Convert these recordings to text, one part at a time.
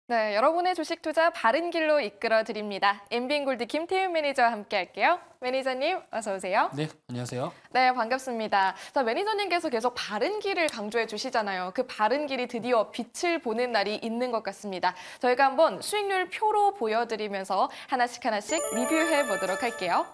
네, 여러분의 주식 투자 바른 길로 이끌어 드립니다. 엠비엔골드 김태윤 매니저와 함께 할게요. 매니저님, 어서 오세요. 네, 안녕하세요. 네, 반갑습니다. 자, 매니저님께서 계속 바른 길을 강조해 주시잖아요. 그 바른 길이 드디어 빛을 보는 날이 있는 것 같습니다. 저희가 한번 수익률 표로 보여드리면서 하나씩 리뷰해 보도록 할게요.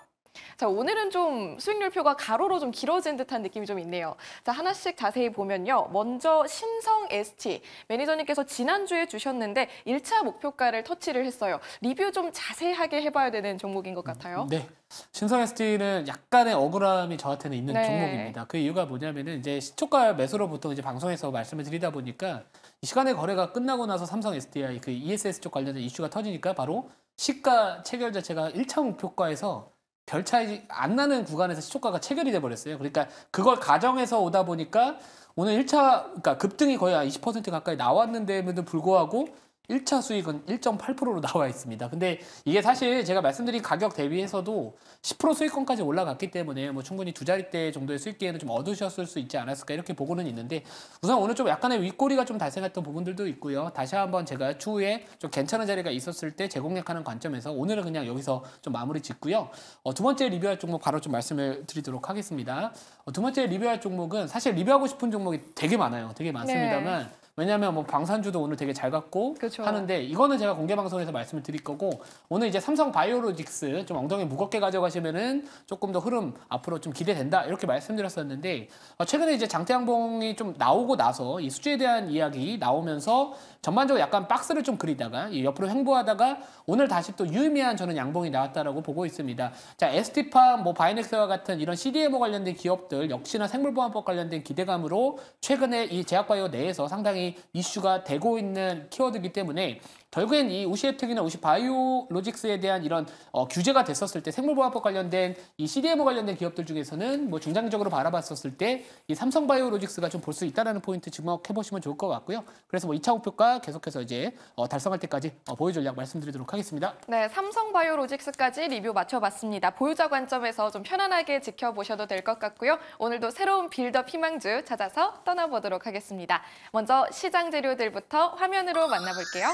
자, 오늘은 좀 수익률표가 가로로 좀 길어진 듯한 느낌이 좀 있네요. 자, 하나씩 자세히 보면요. 먼저 신성 ST, 매니저님께서 지난주에 주셨는데 1차 목표가를 터치를 했어요. 리뷰 좀 자세하게 해봐야 되는 종목인 것 같아요. 네, 신성 ST는 약간의 억울함이 저한테는 있는 네. 종목입니다. 그 이유가 뭐냐면은 이제 시초가 매수로 보통 이제 방송에서 말씀을 드리다 보니까 이 시간에 거래가 끝나고 나서 삼성 SDI 그 ESS 쪽 관련된 이슈가 터지니까 바로 시가 체결 자체가 1차 목표가에서 별 차이 안 나는 구간에서 시초가가 체결이 돼 버렸어요. 그러니까 그걸 가정해서 오다 보니까 오늘 1차 그러니까 급등이 거의 20% 가까이 나왔는데도 불구하고 1차 수익은 1.8%로 나와 있습니다. 근데 이게 사실 제가 말씀드린 가격 대비해서도 10% 수익권까지 올라갔기 때문에 뭐 충분히 두 자릿대 정도의 수익기에는 좀 얻으셨을 수 있지 않았을까 이렇게 보고는 있는데 우선 오늘 좀 약간의 윗꼬리가 좀 발생했던 부분들도 있고요. 다시 한번 제가 추후에 좀 괜찮은 자리가 있었을 때 재공략하는 관점에서 오늘은 그냥 여기서 좀 마무리 짓고요. 두 번째 리뷰할 종목 바로 좀 말씀을 드리도록 하겠습니다. 두 번째 리뷰할 종목은 사실 리뷰하고 싶은 종목이 되게 많아요. 되게 많습니다만 네. 왜냐하면 뭐 방산주도 오늘 되게 잘 갔고 그렇죠. 하는데 이거는 제가 공개 방송에서 말씀을 드릴 거고 오늘 이제 삼성 바이오로직스 좀 엉덩이 무겁게 가져가시면은 조금 더 흐름 앞으로 좀 기대된다 이렇게 말씀드렸었는데 최근에 이제 장대양봉이 좀 나오고 나서 이 수주에 대한 이야기 나오면서 전반적으로 약간 박스를 좀 그리다가 옆으로 횡보하다가 오늘 다시 또 유의미한 저는 양봉이 나왔다라고 보고 있습니다. 자, ST팜, 뭐 바이넥스와 같은 이런 CDMO 관련된 기업들 역시나 생물보안법 관련된 기대감으로 최근에 이 제약바이오 내에서 상당히 이슈가 되고 있는 키워드이기 때문에 결국엔 이 우시에텍이나 우시바이오로직스에 대한 이런 규제가 됐었을 때 생물보안법 관련된 이 CDMO 관련된 기업들 중에서는 뭐 중장기적으로 바라봤었을 때 이 삼성바이오로직스가 좀 볼 수 있다는 포인트 주목해 보시면 좋을 것 같고요. 그래서 뭐 2차 목표가 계속해서 이제 달성할 때까지 보유 전략 말씀드리도록 하겠습니다. 네, 삼성바이오로직스까지 리뷰 맞춰봤습니다. 보유자 관점에서 좀 편안하게 지켜보셔도 될 것 같고요. 오늘도 새로운 빌드업 희망주 찾아서 떠나보도록 하겠습니다. 먼저 시장 재료들부터 화면으로 만나볼게요.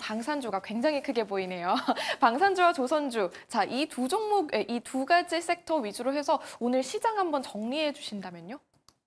방산주가 굉장히 크게 보이네요. 방산주와 조선주, 자, 이 두 종목, 이 두 가지 섹터 위주로 해서 오늘 시장 한번 정리해 주신다면요?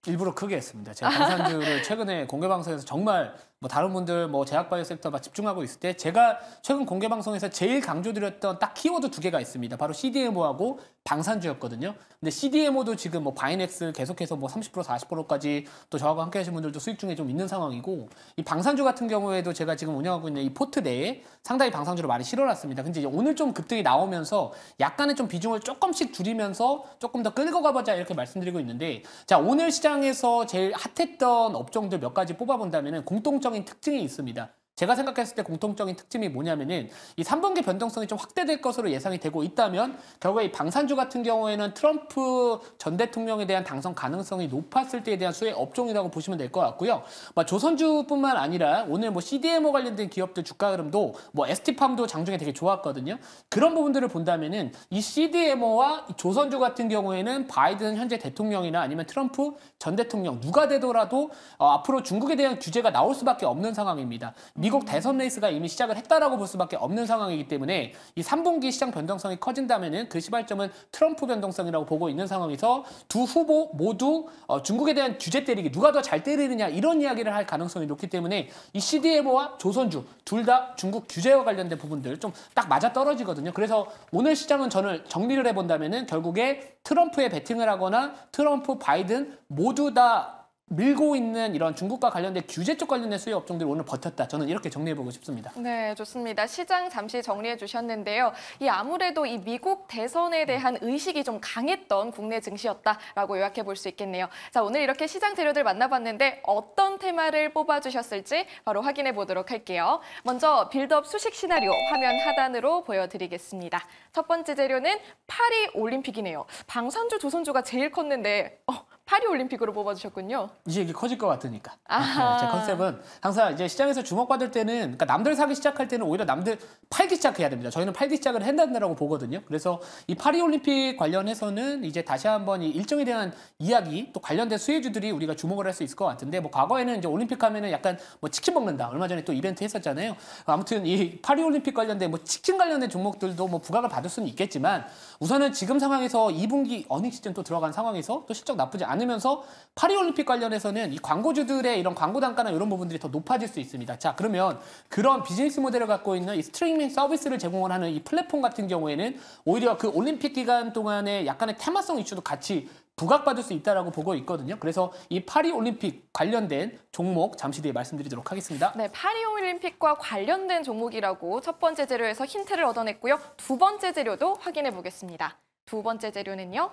일부러 크게 했습니다. 제가 방산주를 최근에 공개 방송에서 정말 뭐 다른 분들 뭐 제약바이오 섹터가 집중하고 있을 때 제가 최근 공개 방송에서 제일 강조드렸던 딱 키워드 두 개가 있습니다. 바로 CDMO하고 방산주였거든요. 근데 CDMO도 지금 뭐 바이넥스 계속해서 뭐 30% 40%까지 또 저하고 함께 하신 분들도 수익 중에 좀 있는 상황이고 이 방산주 같은 경우에도 제가 지금 운영하고 있는 이 포트 내에 상당히 방산주를 많이 실어놨습니다. 근데 이제 오늘 좀 급등이 나오면서 약간의 좀 비중을 조금씩 줄이면서 조금 더 끌고 가보자 이렇게 말씀드리고 있는데 자, 오늘 시장에서 제일 핫했던 업종들 몇 가지 뽑아본다면 공통적인 특징이 있습니다. 제가 생각했을 때 공통적인 특징이 뭐냐면은 이 3분기 변동성이 좀 확대될 것으로 예상이 되고 있다면 결국에 이 방산주 같은 경우에는 트럼프 전 대통령에 대한 당선 가능성이 높았을 때에 대한 수혜 업종이라고 보시면 될 것 같고요. 뭐 조선주뿐만 아니라 오늘 뭐 CDMO 관련된 기업들 주가 흐름도 뭐 ST팜도 장중에 되게 좋았거든요. 그런 부분들을 본다면은 이 CDMO와 이 조선주 같은 경우에는 바이든 현재 대통령이나 아니면 트럼프 전 대통령 누가 되더라도 앞으로 중국에 대한 규제가 나올 수밖에 없는 상황입니다. 미국 대선 레이스가 이미 시작을 했다라고 볼 수밖에 없는 상황이기 때문에 이 3분기 시장 변동성이 커진다면은 그 시발점은 트럼프 변동성이라고 보고 있는 상황에서 두 후보 모두 중국에 대한 규제 때리기 누가 더 잘 때리느냐 이런 이야기를 할 가능성이 높기 때문에 이 CDMO와 조선주 둘 다 중국 규제와 관련된 부분들 좀 딱 맞아 떨어지거든요. 그래서 오늘 시장은 저는 정리를 해본다면은 결국에 트럼프에 베팅을 하거나 트럼프 바이든 모두 다 밀고 있는 이런 중국과 관련된 규제 쪽 관련된 수요 업종들이 오늘 버텼다. 저는 이렇게 정리해보고 싶습니다. 네, 좋습니다. 시장 잠시 정리해 주셨는데요. 아무래도 이 미국 대선에 대한 의식이 좀 강했던 국내 증시였다라고 요약해 볼 수 있겠네요. 자, 오늘 이렇게 시장 재료들 만나봤는데 어떤 테마를 뽑아주셨을지 바로 확인해 보도록 할게요. 먼저 빌드업 수식 시나리오 화면 하단으로 보여드리겠습니다. 첫 번째 재료는 파리 올림픽이네요. 방산주, 조선주가 제일 컸는데 파리 올림픽으로 뽑아주셨군요. 이제 이게 커질 것 같으니까. 아하. 제 컨셉은 항상 이제 시장에서 주목받을 때는, 그러니까 남들 사기 시작할 때는 오히려 남들 팔기 시작해야 됩니다. 저희는 팔기 시작을 해야 된다고 보거든요. 그래서 이 파리 올림픽 관련해서는 이제 다시 한번 이 일정에 대한 이야기, 또 관련된 수혜주들이 우리가 주목을 할 수 있을 것 같은데, 뭐 과거에는 이제 올림픽 하면은 약간 뭐 치킨 먹는다, 얼마 전에 또 이벤트 했었잖아요. 아무튼 이 파리 올림픽 관련된 뭐 치킨 관련된 종목들도 뭐 부각을 받을 수는 있겠지만, 우선은 지금 상황에서 2분기 어닝 시즌 또 들어간 상황에서 또 실적 나쁘지 않으면서 파리 올림픽 관련해서는 이 광고주들의 이런 광고 단가나 이런 부분들이 더 높아질 수 있습니다. 자, 그러면 그런 비즈니스 모델을 갖고 있는 이 스트리밍 서비스를 제공을 하는 이 플랫폼 같은 경우에는 오히려 그 올림픽 기간 동안에 약간의 테마성 이슈도 같이 부각받을 수 있다라고 보고 있거든요. 그래서 이 파리 올림픽 관련된 종목 잠시 뒤에 말씀드리도록 하겠습니다. 네, 파리 올림픽과 관련된 종목이라고 첫 번째 재료에서 힌트를 얻어냈고요. 두 번째 재료도 확인해 보겠습니다. 두 번째 재료는요.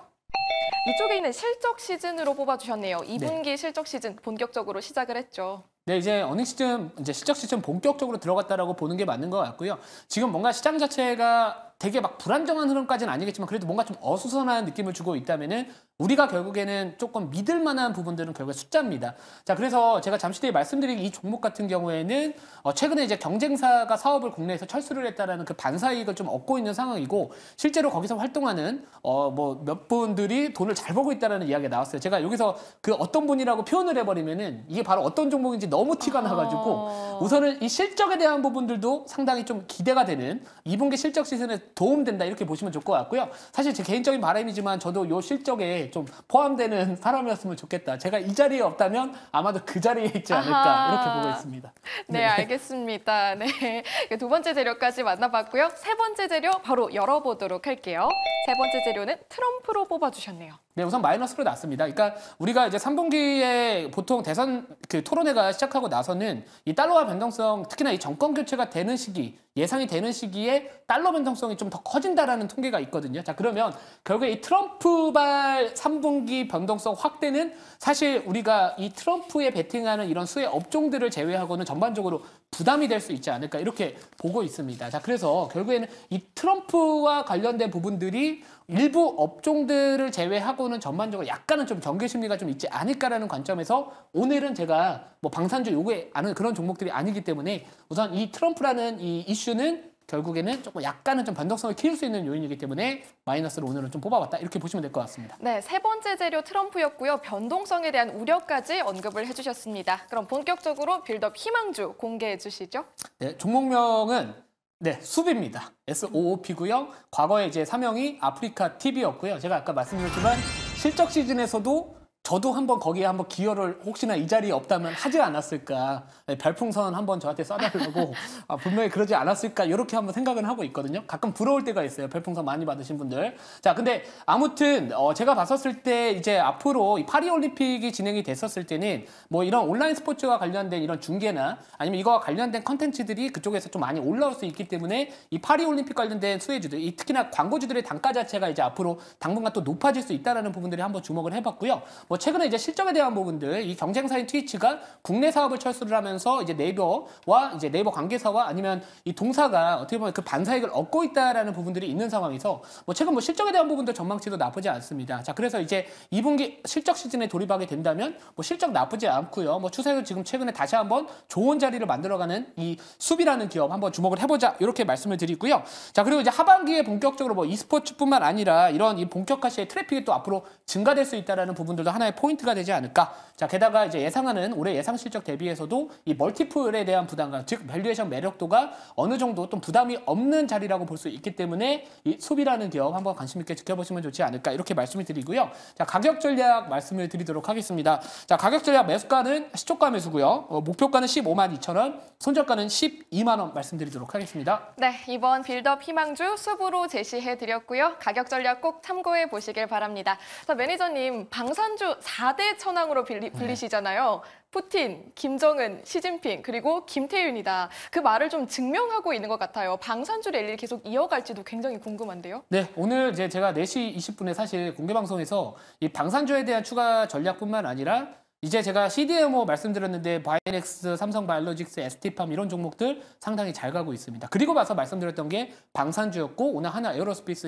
이쪽에 있는 실적 시즌으로 뽑아주셨네요. 2분기 실적 시즌 본격적으로 시작을 했죠. 네, 이제 어닝 시즌, 이제 실적 시즌 본격적으로 들어갔다라고 보는 게 맞는 것 같고요. 지금 뭔가 시장 자체가 되게 막 불안정한 흐름까지는 아니겠지만 그래도 뭔가 좀 어수선한 느낌을 주고 있다면은 우리가 결국에는 조금 믿을 만한 부분들은 결국에 숫자입니다. 자, 그래서 제가 잠시 뒤에 말씀드린 이 종목 같은 경우에는 최근에 이제 경쟁사가 사업을 국내에서 철수를 했다라는 그 반사이익을 좀 얻고 있는 상황이고, 실제로 거기서 활동하는 뭐 몇 분들이 돈을 잘 벌고 있다라는 이야기가 나왔어요. 제가 여기서 그 어떤 분이라고 표현을 해버리면은 이게 바로 어떤 종목인지 너무 티가 나가지고 우선은 이 실적에 대한 부분들도 상당히 좀 기대가 되는 2분기 실적 시즌에 도움된다 이렇게 보시면 좋을 것 같고요. 사실 제 개인적인 바람이지만 저도 이 실적에 좀 포함되는 사람이었으면 좋겠다. 제가 이 자리에 없다면 아마도 그 자리에 있지 않을까 이렇게 보고 있습니다. 네, 알겠습니다. 네, 두 번째 재료까지 만나봤고요. 세 번째 재료 바로 열어보도록 할게요. 세 번째 재료는 트럼프로 뽑아주셨네요. 네, 우선 마이너스로 났습니다. 그러니까 우리가 이제 3분기에 보통 대선 그 토론회가 시작하고 나서는 이 달러화 변동성, 특히나 이 정권 교체가 되는 시기, 예상이 되는 시기에 달러 변동성이 좀 더 커진다라는 통계가 있거든요. 자, 그러면 결국에 이 트럼프발 3분기 변동성 확대는 사실 우리가 이 트럼프에 베팅하는 이런 수혜 업종들을 제외하고는 전반적으로 부담이 될 수 있지 않을까 이렇게 보고 있습니다. 자, 그래서 결국에는 이 트럼프와 관련된 부분들이 일부 업종들을 제외하고는 전반적으로 약간은 좀 경계 심리가 좀 있지 않을까라는 관점에서 오늘은 제가 뭐 방산주 요구에 아는 그런 종목들이 아니기 때문에 우선 이 트럼프라는 이 이슈는 결국에는 조금 약간은 좀 변동성을 키울 수 있는 요인이기 때문에 마이너스를 오늘은 좀 뽑아봤다 이렇게 보시면 될 것 같습니다. 네, 세 번째 재료 트럼프였고요. 변동성에 대한 우려까지 언급을 해주셨습니다. 그럼 본격적으로 빌드업 희망주 공개해 주시죠. 네, 종목명은 네, 숲입니다. SOOP고요. 과거에 이제 사명이 아프리카 TV였고요. 제가 아까 말씀드렸지만 실적 시즌에서도 저도 한번 거기에 한번 기여를 혹시나 이 자리에 없다면 하지 않았을까. 네, 별풍선 한번 저한테 쏴달라고 분명히 그러지 않았을까 이렇게 한번 생각을 하고 있거든요. 가끔 부러울 때가 있어요. 별풍선 많이 받으신 분들. 자, 근데 아무튼 제가 봤었을 때 이제 앞으로 이 파리 올림픽이 진행이 됐었을 때는 뭐 이런 온라인 스포츠와 관련된 이런 중계나 아니면 이거와 관련된 컨텐츠들이 그쪽에서 좀 많이 올라올 수 있기 때문에 이 파리 올림픽 관련된 수혜주들, 이 특히나 광고주들의 단가 자체가 이제 앞으로 당분간 또 높아질 수 있다는 부분들이 한번 주목을 해봤고요. 뭐 최근에 이제 실적에 대한 부분들, 이 경쟁사인 트위치가 국내 사업을 철수를 하면서 이제 네이버와 이제 네이버 관계사와 아니면 이 동사가 어떻게 보면 그 반사익을 얻고 있다라는 부분들이 있는 상황에서 뭐 최근 뭐 실적에 대한 부분도 전망치도 나쁘지 않습니다. 자, 그래서 이제 2분기 실적 시즌에 돌입하게 된다면 뭐 실적 나쁘지 않고요. 뭐 추세도 지금 최근에 다시 한번 좋은 자리를 만들어가는 이 숲이라는 기업 한번 주목을 해보자 이렇게 말씀을 드리고요. 자, 그리고 이제 하반기에 본격적으로 뭐 e스포츠뿐만 아니라 이런 이 본격화 시의 트래픽이 또 앞으로 증가될 수 있다라는 부분들도 하나의 포인트가 되지 않을까. 자, 게다가 이제 예상하는 올해 예상 실적 대비해서도 이 멀티플에 대한 부담감, 즉 밸류에이션 매력도가 어느 정도 좀 부담이 없는 자리라고 볼 수 있기 때문에 이 숲이라는 기업 한번 관심 있게 지켜보시면 좋지 않을까 이렇게 말씀을 드리고요. 자, 가격 전략 말씀을 드리도록 하겠습니다. 자, 가격 전략 매수가는 시초가 매수고요. 목표가는 152,000원, 손절가는 12만 원 말씀드리도록 하겠습니다. 네, 이번 빌드업 희망주 숲으로 제시해 드렸고요. 가격 전략 꼭 참고해 보시길 바랍니다. 자, 매니저님, 방산주 4대 천왕으로 불리시잖아요. 푸틴, 김정은, 시진핑, 그리고 김태윤이다. 그 말을 좀 증명하고 있는 것 같아요. 방산주 랠리를 계속 이어갈지도 굉장히 궁금한데요. 네, 오늘 이제 제가 4시 20분에 사실 공개방송에서 이 방산주에 대한 추가 전략뿐만 아니라 이제 제가 CDMO 말씀드렸는데 바이넥스, 삼성바이오로직스, ST팜 이런 종목들 상당히 잘 가고 있습니다. 그리고 봐서 말씀드렸던 게 방산주였고 오늘 하나 에어로스페이스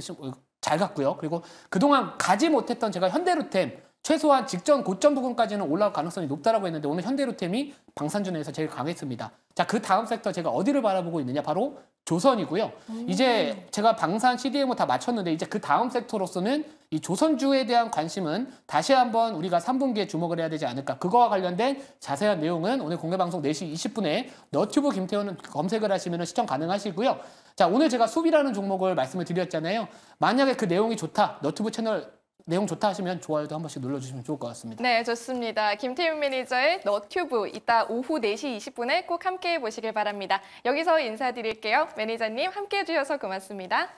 잘 갔고요. 그리고 그동안 가지 못했던 제가 현대로템 최소한 직전 고점 부근까지는 올라올 가능성이 높다라고 했는데 오늘 현대로템이 방산주 내에서 제일 강했습니다. 자, 그 다음 섹터 제가 어디를 바라보고 있느냐? 바로 조선이고요. 이제 제가 방산 CDMO 다 마쳤는데 이제 그 다음 섹터로서는 이 조선주에 대한 관심은 다시 한번 우리가 3분기에 주목을 해야 되지 않을까. 그거와 관련된 자세한 내용은 오늘 공개방송 4시 20분에 너튜브 김태훈 검색을 하시면 시청 가능하시고요. 자, 오늘 제가 수비라는 종목을 말씀을 드렸잖아요. 만약에 그 내용이 좋다, 너튜브 채널 내용 좋다 하시면 좋아요도 한 번씩 눌러주시면 좋을 것 같습니다. 네, 좋습니다. 김태윤 매니저의 너튜브 이따 오후 4시 20분에 꼭 함께해 보시길 바랍니다. 여기서 인사드릴게요. 매니저님 함께해 주셔서 고맙습니다.